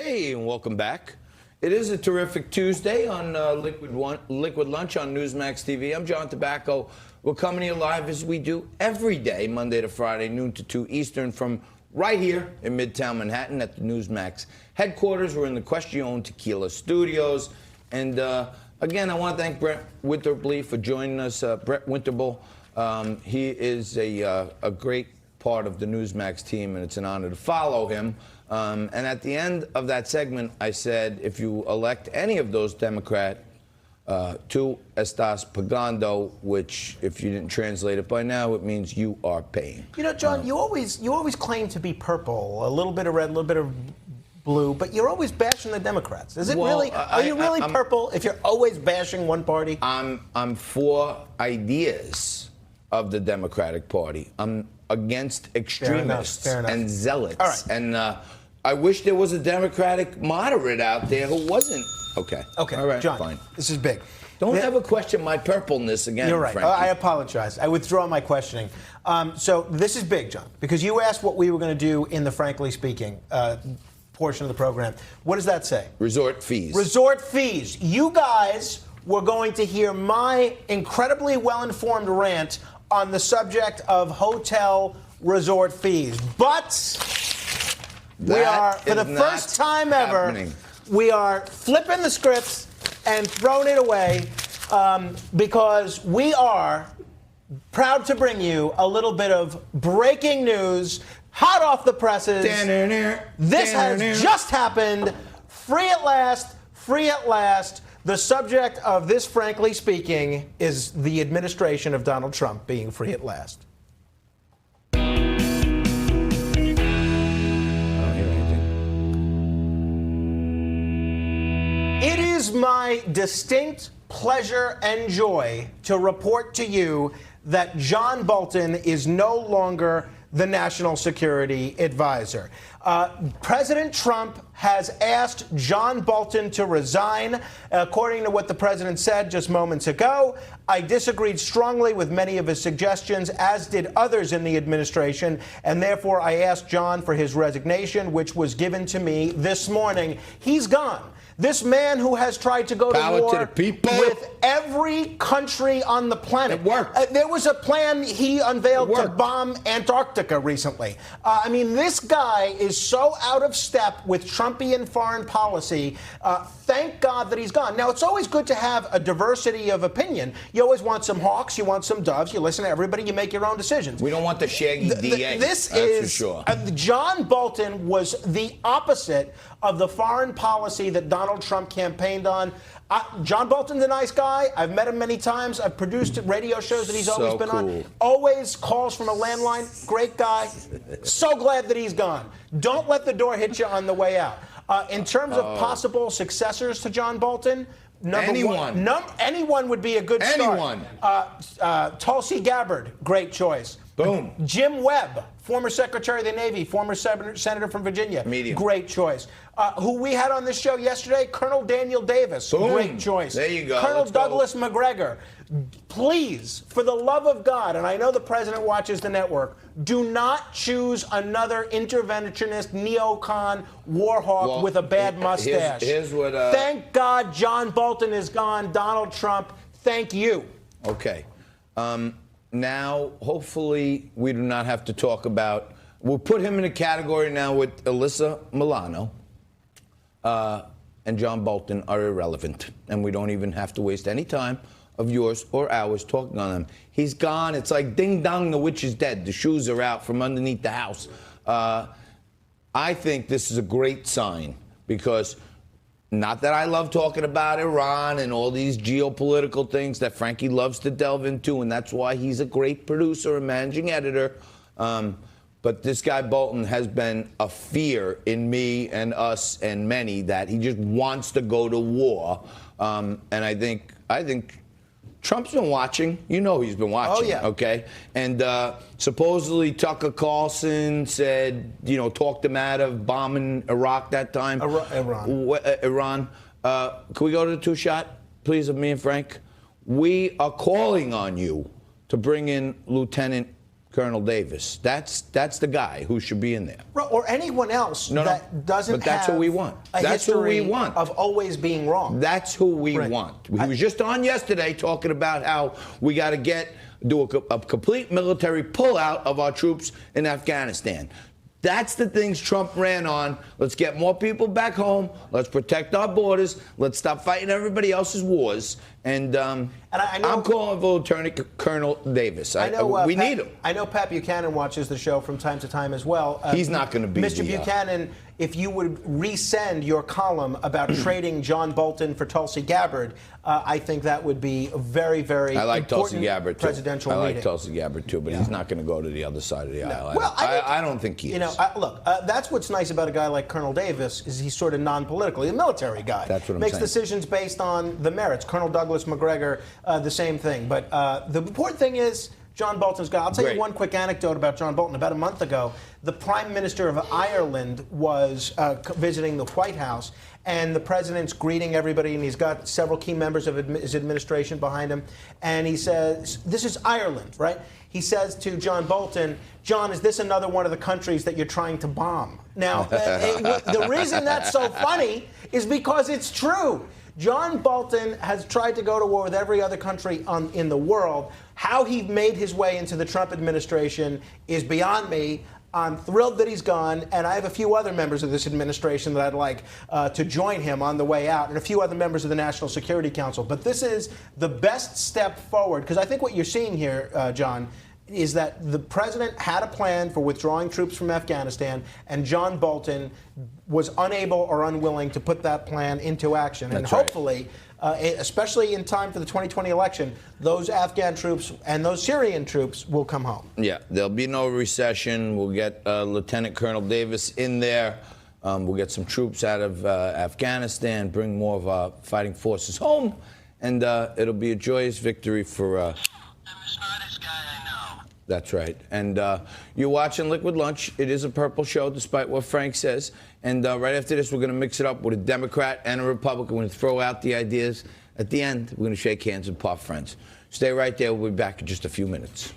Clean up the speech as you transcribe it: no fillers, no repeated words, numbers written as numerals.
Hey, and welcome back. It is a terrific Tuesday on Liquid Lunch on Newsmax TV. I'm John Tobacco. We're coming to you live as we do every day, Monday to Friday, noon to 2 Eastern, from right here in Midtown Manhattan at the Newsmax headquarters. We're in the Question Tequila Studios. And again, I want to thank Brett Winterble for joining us. Brett Winterble, he is a great part of the Newsmax team, and it's an honor to follow him. And at the end of that segment, I said, if you elect any of those Democrat to estás pagando, which, if you didn't translate it by now, it means you are paying. You know, John, you always claim to be purple, a little bit of red, a little bit of blue, but you're always bashing the Democrats. Is it really? Are you really purple if you're always bashing one party? I'm for ideas of the Democratic Party. I'm against extremists and zealots. All right. And I wish there was a Democratic moderate out there who wasn't. Okay. Okay. All right. John, fine. This is big. Don't ever question my purpleness again. You're right. Frankie. I apologize. I withdraw my questioning. So this is big, John, because you asked what we were going to do in the Frankly Speaking portion of the program. What does that say? Resort fees. Resort fees. You guys were going to hear my incredibly well-informed rant on the subject of hotel resort fees. But we are, for the first time ever, we are flipping the scripts and throwing it away because we are proud to bring you a little bit of breaking news, hot off the presses. This has just happened. Free at last, free at last. The subject of this, Frankly Speaking, is the administration of Donald Trump being free at last. It is my distinct pleasure and joy to report to you that John Bolton is no longer the National Security Advisor. President Trump has asked John Bolton to resign. According to what the president said just moments ago, I disagreed strongly with many of his suggestions, as did others in the administration, and therefore I asked John for his resignation, which was given to me this morning. He's gone. This man who has tried to go to war with every country on the planet. It worked. There was a plan he unveiled to bomb Antarctica recently. I mean, this guy is so out of step with Trumpian foreign policy. Thank God that he's gone. Now, it's always good to have a diversity of opinion. You always want some hawks, you want some doves, you listen to everybody, you make your own decisions. We don't want the shaggy DA. This that's is, for sure. John Bolton was the opposite of the foreign policy that Donald Trump campaigned on. John Bolton's a nice guy. I've met him many times. I've produced radio shows that he's always been on. Always calls from a landline. Great guy. So glad that he's gone. Don't let the door hit you on the way out. In terms of possible successors to John Bolton, anyone would be a good start. Tulsi Gabbard, great choice. Boom. Jim Webb, former Secretary of the Navy, former senator from Virginia. Medium. Great choice. Who we had on this show yesterday, Colonel Daniel Davis. Boom. Great choice. There you go. Colonel Douglas McGregor. Please, for the love of God, and I know the president watches the network, do not choose another interventionist, neocon, war hawk with a bad mustache. Here's what, thank God John Bolton is gone. Donald Trump, thank you. Okay. Now, hopefully, we do not have to talk about. We'll put him in a category now with Alyssa Milano and John Bolton are irrelevant, and we don't even have to waste any time of yours or ours talking on them. He's gone. It's like ding dong, the witch is dead. The shoes are out from underneath the house. I think this is a great sign because. Not that I love talking about Iran and all these geopolitical things that Frankie loves to delve into, and that's why he's a great producer and managing editor. But this guy Bolton has been a fear in me and us and many that he just wants to go to war. And I think Trump's been watching. You know he's been watching. Oh, yeah. Okay? And supposedly Tucker Carlson said, talked him out of bombing Iraq that time. Iran. Can we go to the two-shot, please, of me and Frank? We are calling on you to bring in Lieutenant Colonel Davis. That's the guy who should be in there. Or anyone else that doesn't but that's have who we want. a That's who we history want. of always being wrong. That's who we want. He was just on yesterday talking about how we got to do a complete military pullout of our troops in Afghanistan. That's the things Trump ran on. Let's get more people back home. Let's protect our borders. Let's stop fighting everybody else's wars. And I know, I'm calling for Lieutenant Colonel Davis. We need him. I know Pat Buchanan watches the show from time to time as well. He's not going to be Mr. Buchanan, if you would resend your column about trading John Bolton for Tulsi Gabbard, I think that would be a very, very important Tulsi Gabbard presidential too. I meeting. like Tulsi Gabbard too, but he's not going to go to the other side of the aisle. Well, I don't think he is. Look, that's what's nice about a guy like Colonel Davis is he's sort of non-political. He's a military guy. That's what I'm Makes saying. decisions based on the merits. Colonel Douglas McGregor, the same thing. But the important thing is John Bolton's guy. I'll tell you one quick anecdote about John Bolton. About a month ago, the Prime Minister of Ireland was visiting the White House, and the president's greeting everybody, and he's got several key members of his administration behind him. And he says, this is Ireland, right? He says to John Bolton, John, is this another one of the countries that you're trying to bomb? Now, the reason that's so funny is because it's true. John Bolton has tried to go to war with every other country in the world. How he made his way into the Trump administration is beyond me. I'm thrilled that he's gone, and I have a few other members of this administration that I'd like to join him on the way out, and a few other members of the National Security Council. But this is the best step forward, because I think what you're seeing here, John, is that the president had a plan for withdrawing troops from Afghanistan, and John Bolton was unable or unwilling to put that plan into action. And hopefully, especially in time for the 2020 election, those Afghan troops and those Syrian troops will come home. Yeah, there'll be no recession. We'll get Lieutenant Colonel Davis in there. We'll get some troops out of Afghanistan, bring more of our fighting forces home, and it'll be a joyous victory for... I'm the smartest guy I know. That's right. And you're watching Liquid Lunch. It is a purple show, despite what Frank says. And right after this, we're going to mix it up with a Democrat and a Republican. We're going to throw out the ideas. At the end, we're going to shake hands and part friends. Stay right there. We'll be back in just a few minutes.